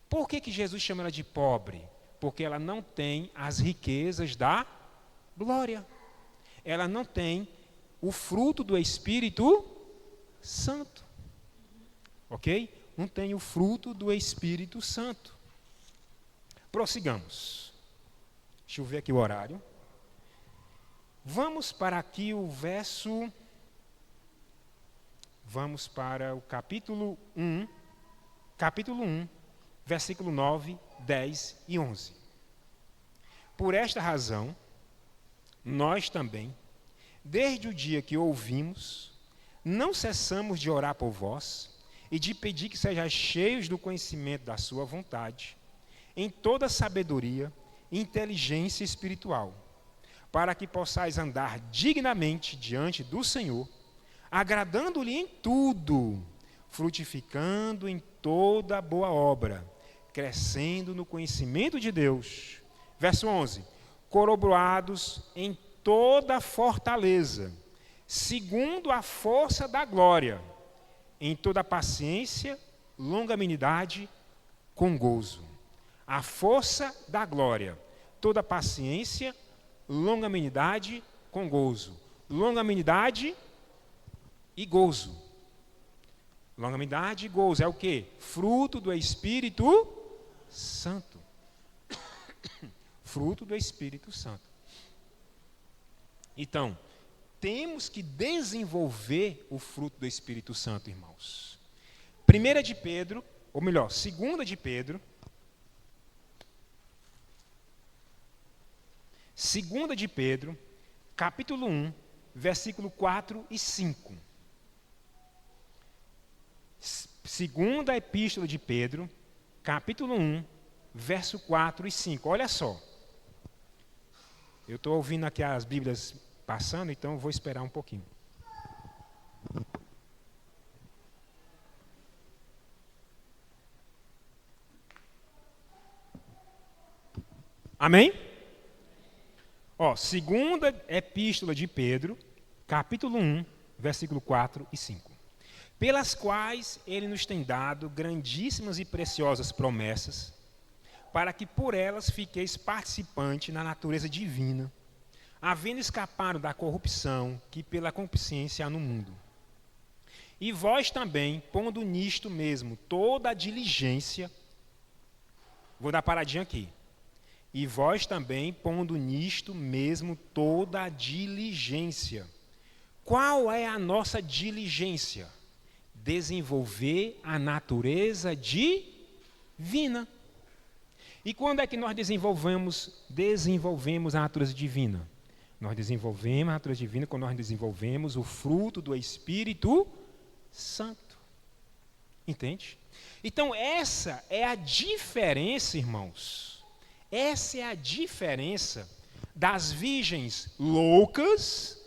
Por que Jesus chama ela de pobre? Porque ela não tem as riquezas da glória. Ela não tem o fruto do Espírito Santo. Ok? Não tem o fruto do Espírito Santo. Prossigamos. Deixa eu ver aqui o horário. Vamos para aqui o verso... Vamos para o capítulo 1, versículo 9, 10 e 11. Por esta razão, nós também, desde o dia que ouvimos, não cessamos de orar por vós e de pedir que sejais cheios do conhecimento da sua vontade, em toda sabedoria e inteligência espiritual, para que possais andar dignamente diante do Senhor, agradando-lhe em tudo, frutificando em toda boa obra, crescendo no conhecimento de Deus. Verso 11. Corroborados em toda fortaleza, segundo a força da glória, em toda paciência, longanimidade, com gozo. A força da glória, toda paciência, longanimidade, com gozo. Longanimidade e gozo. Longanimidade e gozo é o quê? Fruto do Espírito Santo. Fruto do Espírito Santo. Então, temos que desenvolver o fruto do Espírito Santo, irmãos. 1 de Pedro, ou melhor, 2 de Pedro. 2 de Pedro, capítulo 1, versículo 4 e 5. Segunda Epístola de Pedro, capítulo 1, verso 4 e 5. Olha só. Eu estou ouvindo aqui as Bíblias passando, então eu vou esperar um pouquinho. Amém? Ó, segunda Epístola de Pedro, capítulo 1, versículo 4 e 5. Pelas quais ele nos tem dado grandíssimas e preciosas promessas, para que por elas fiqueis participantes na natureza divina, havendo escapado da corrupção que pela concupiscência há no mundo. E vós também, pondo nisto mesmo toda a diligência, vou dar paradinha aqui. E vós também, pondo nisto mesmo toda a diligência. Qual é a nossa diligência? Desenvolver a natureza divina. E quando é que nós desenvolvemos a natureza divina? Nós desenvolvemos a natureza divina quando nós desenvolvemos o fruto do Espírito Santo. Entende? Então, essa é a diferença, irmãos. Essa é a diferença das virgens loucas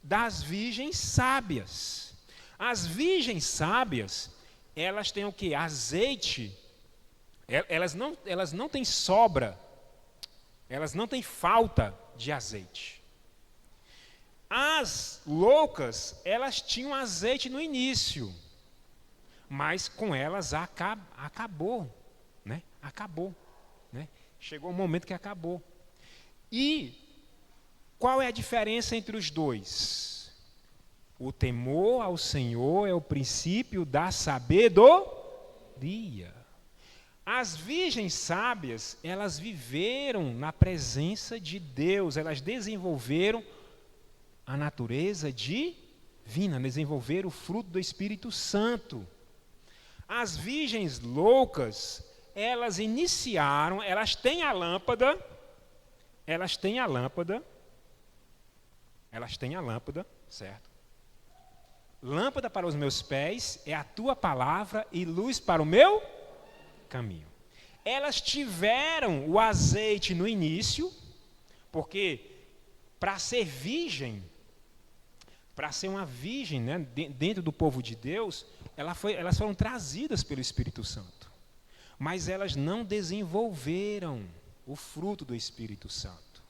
das virgens sábias. As virgens sábias, elas têm o quê? Azeite. Elas não têm sobra. Elas não têm falta de azeite. As loucas, elas tinham azeite no início. Mas com elas acabou. Né? Acabou. Né? Chegou um momento que acabou. E qual é a diferença entre os dois? O temor ao Senhor é o princípio da sabedoria. As virgens sábias, elas viveram na presença de Deus, elas desenvolveram a natureza divina, desenvolveram o fruto do Espírito Santo. As virgens loucas, elas iniciaram, elas têm a lâmpada, certo? Lâmpada para os meus pés é a tua palavra e luz para o meu caminho. Elas tiveram o azeite no início, porque para ser virgem, para ser uma virgem, né, dentro do povo de Deus, elas foram trazidas pelo Espírito Santo. Mas elas não desenvolveram o fruto do Espírito Santo.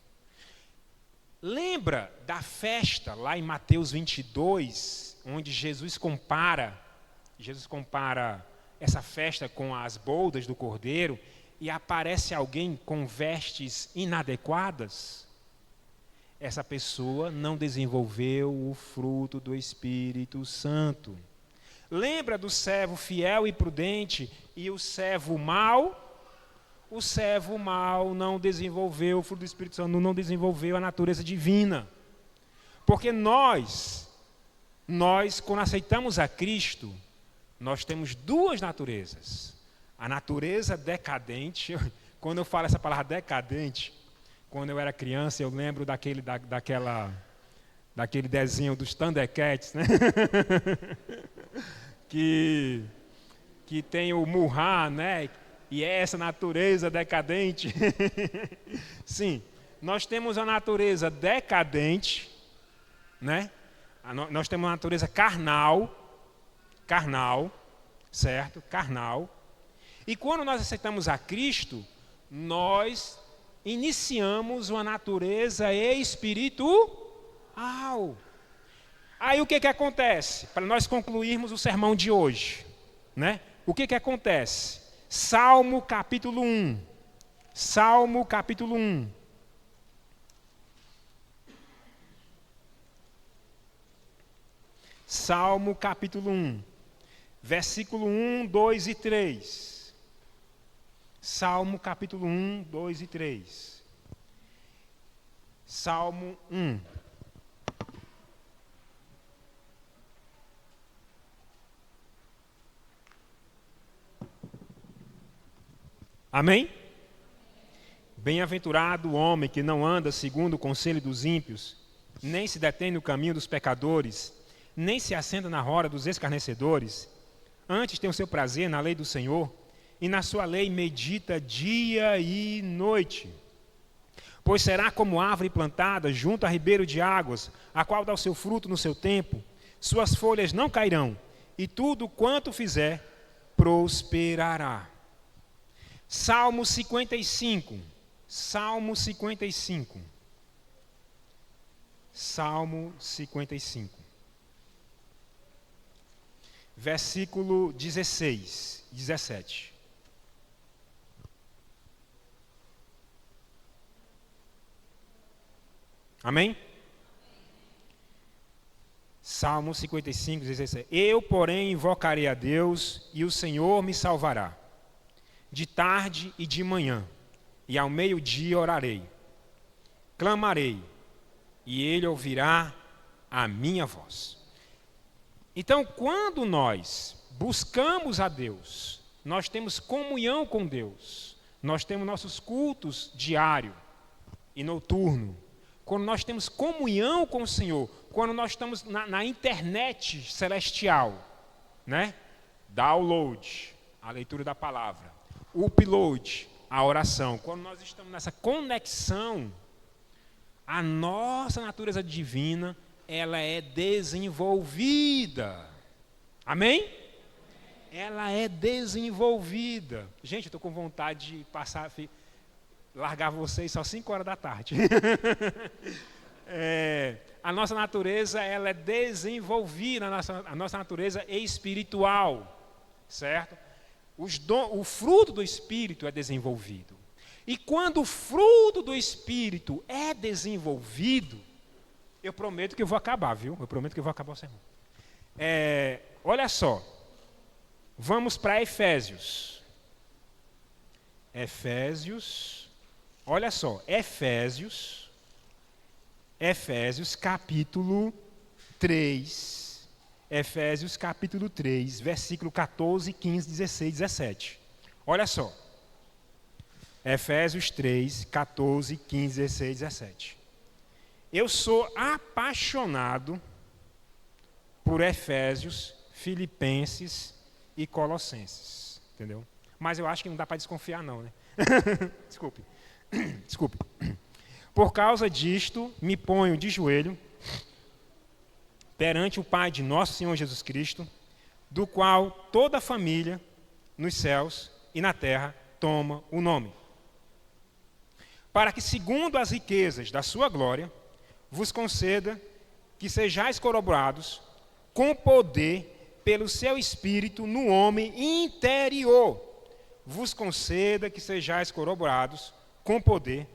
Lembra da festa lá em Mateus 22, onde Jesus compara essa festa com as bodas do Cordeiro, e aparece alguém com vestes inadequadas? Essa pessoa não desenvolveu o fruto do Espírito Santo. Lembra do servo fiel e prudente e o servo mau? o servo mau não desenvolveu, o fruto do Espírito Santo não desenvolveu a natureza divina. Porque nós, quando aceitamos a Cristo, nós temos duas naturezas. A natureza decadente, quando eu falo essa palavra decadente, quando eu era criança, eu lembro daquele desenho dos Thundercats, né? que tem o Murra, né? E é essa natureza decadente. Sim, nós temos a natureza decadente, né? Nós temos a natureza carnal, certo? Carnal. E quando nós aceitamos a Cristo, nós iniciamos uma natureza espiritual. Aí o que acontece? Para nós concluirmos o sermão de hoje, né? O que acontece? Salmo capítulo 1. Salmo capítulo 1. Salmo capítulo 1. Versículo 1, 2 e 3. Salmo capítulo 1, 2 e 3. Salmo 1. Amém? Bem-aventurado o homem que não anda segundo o conselho dos ímpios, nem se detém no caminho dos pecadores, nem se assenta na roda dos escarnecedores. Antes tem o seu prazer na lei do Senhor, e na sua lei medita dia e noite. Pois será como árvore plantada junto a ribeiro de águas, a qual dá o seu fruto no seu tempo, suas folhas não cairão, e tudo quanto fizer prosperará. Salmo 55. Salmo 55. Salmo 55. Versículo 16, 17. Amém? Salmo 55, 16. Eu, porém, invocarei a Deus, e o Senhor me salvará. De tarde e de manhã, e ao meio-dia orarei. Clamarei, e Ele ouvirá a minha voz. Então, quando nós buscamos a Deus, nós temos comunhão com Deus, nós temos nossos cultos diário e noturno. Quando nós temos comunhão com o Senhor, quando nós estamos na internet celestial, né? Download, a leitura da palavra. Upload, a oração. Quando nós estamos nessa conexão, a nossa natureza divina, ela é desenvolvida. Amém? Ela é desenvolvida. Gente, eu estou com vontade de largar vocês só 5 horas da tarde. A nossa natureza, ela é desenvolvida, a nossa natureza é espiritual, certo? O fruto do Espírito é desenvolvido. E quando o fruto do Espírito é desenvolvido, eu prometo que eu vou acabar, viu? Eu prometo que eu vou acabar o sermão. Olha só. Vamos para Efésios. Olha só. Efésios capítulo 3. Efésios capítulo 3, versículo 14, 15, 16, 17. Olha só. Efésios 3, 14, 15, 16, 17. Eu sou apaixonado por Efésios, Filipenses e Colossenses. Entendeu? Mas eu acho que não dá para desconfiar não, né? Desculpe. Por causa disto, me ponho de joelho perante o Pai de nosso Senhor Jesus Cristo, do qual toda a família nos céus e na terra toma o nome. Para que, segundo as riquezas da sua glória, vos conceda que sejais corroborados com poder pelo seu Espírito no homem interior. Vos conceda que sejais corroborados com poder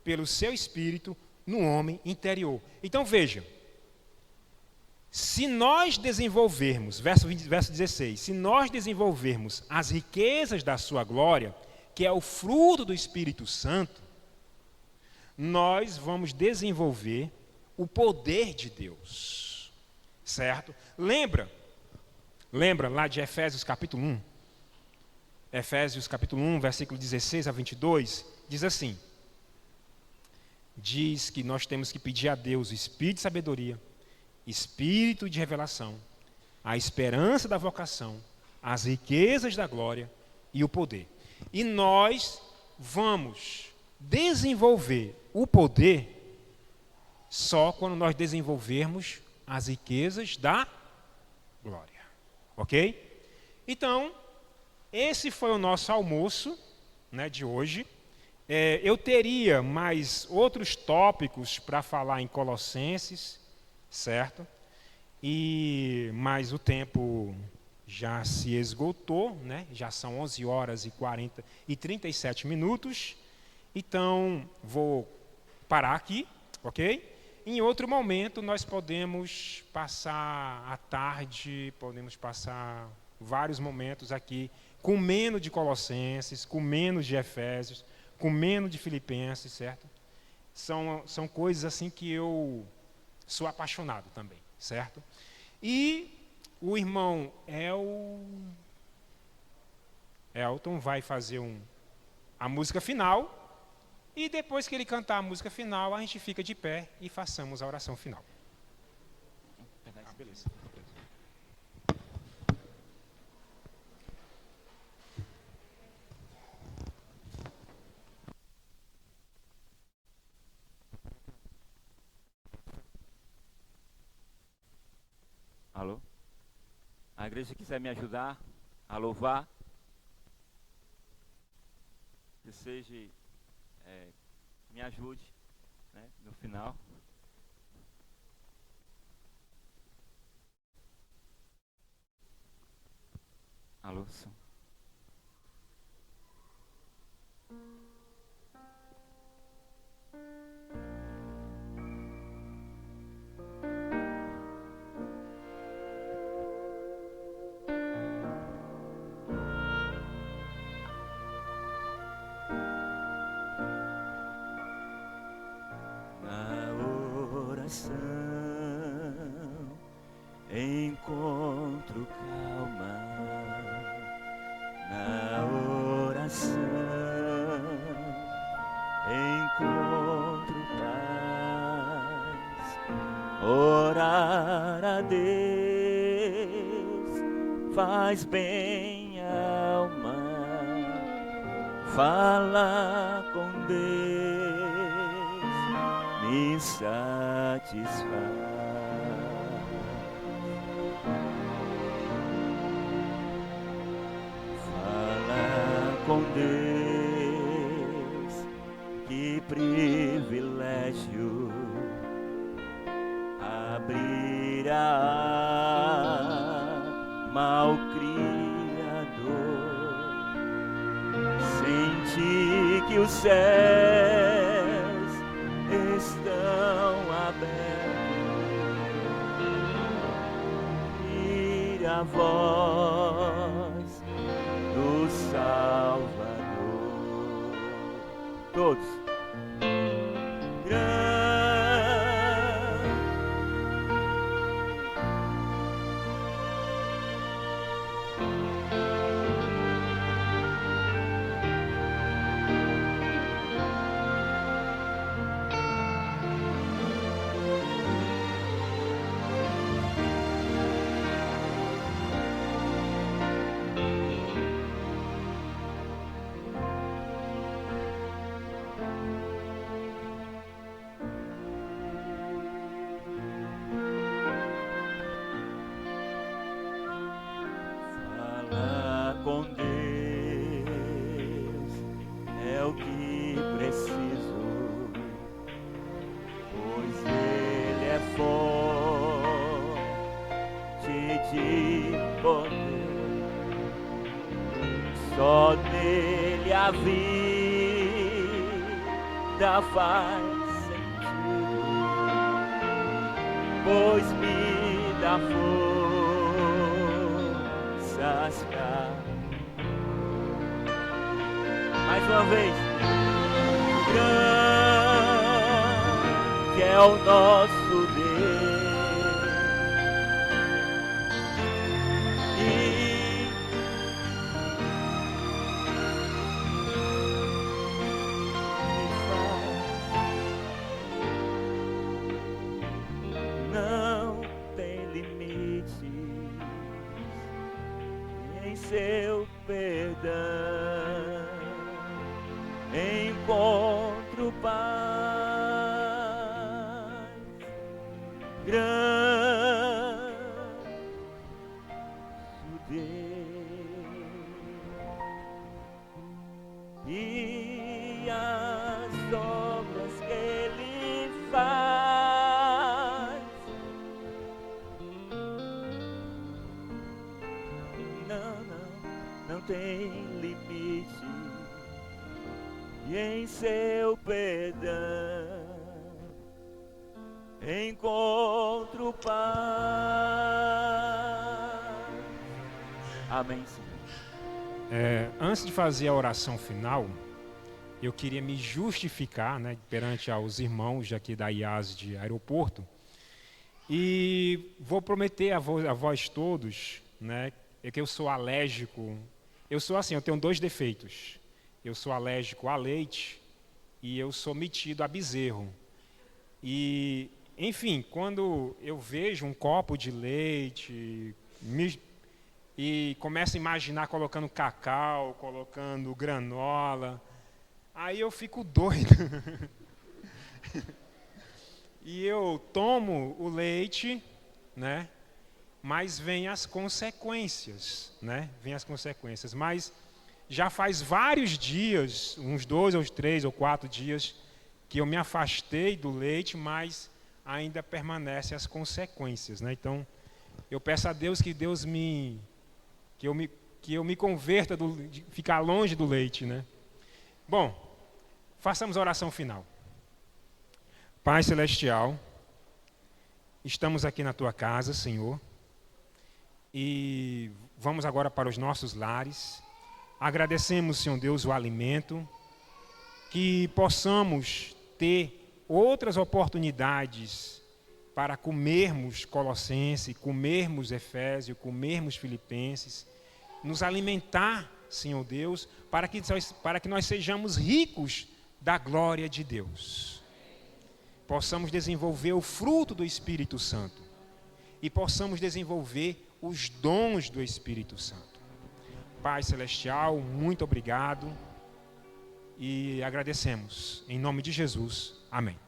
pelo seu Espírito no homem interior. Então veja, se nós desenvolvermos, verso 16, se nós desenvolvermos as riquezas da sua glória, que é o fruto do Espírito Santo, nós vamos desenvolver o poder de Deus, certo? Lembra lá de Efésios capítulo 1? Efésios capítulo 1, versículo 16 a 22, diz assim: diz que nós temos que pedir a Deus o espírito de sabedoria, espírito de revelação, a esperança da vocação, as riquezas da glória e o poder. E nós vamos desenvolver o poder só quando nós desenvolvermos as riquezas da glória. Ok? Então, esse foi o nosso almoço, né, de hoje. Eu teria mais outros tópicos para falar em Colossenses, certo? Mas o tempo já se esgotou, né? Já são 11 horas e 37 minutos. Então, vou parar aqui, ok? Em outro momento, nós podemos passar a tarde, podemos passar vários momentos aqui com menos de Colossenses, com menos de Efésios, com menos de Filipenses, certo? São coisas assim que eu sou apaixonado também, certo? E o irmão Elton vai fazer a música final, e depois que ele cantar a música final, a gente fica de pé e façamos a oração final. Beleza. Alô? A igreja quiser me ajudar a louvar, que seja, me ajude, né, no final. Alô, som. Encontro calma na oração, encontro paz, orar a Deus faz bem à alma, falar com Deus me satisfaz. Com Deus, que privilégio abrir a alma ao Criador, sentir que os céus estão abertos, ir a voz do Salvador. Todos. Com Deus é o que preciso, pois Ele é forte de poder, só nele a vida faz sentido, pois me dá forças pra uma vez. Grande é o nosso Deus. Não tem limite em seu perdão. Encontro paz, grande Deus, e as obras que Ele faz, não tem limite. E em seu perdão encontro paz. Amém, Senhor. Antes de fazer a oração final, eu queria me justificar, né, perante aos irmãos aqui da IAS de Aeroporto, e vou prometer a vós todos, né, que eu sou alérgico. Eu sou assim, eu tenho 2 defeitos. Eu sou alérgico a leite e eu sou metido a bezerro. E, enfim, quando eu vejo um copo de leite e começo a imaginar colocando cacau, colocando granola, aí eu fico doido. E eu tomo o leite, né? Mas vem as consequências, né? Vem as consequências. Mas já faz vários dias, uns 2 ou 3 ou 4 dias, que eu me afastei do leite, mas ainda permanecem as consequências, né? Então, eu peço a Deus que eu me converta de ficar longe do leite, né? Bom, façamos a oração final. Pai Celestial, estamos aqui na Tua casa, Senhor, e vamos agora para os nossos lares. Agradecemos, Senhor Deus, o alimento, que possamos ter outras oportunidades para comermos Colossenses, comermos Efésios, comermos Filipenses, nos alimentar, Senhor Deus, para que nós sejamos ricos da glória de Deus. Possamos desenvolver o fruto do Espírito Santo e possamos desenvolver os dons do Espírito Santo. Pai Celestial, muito obrigado e agradecemos. Em nome de Jesus, amém.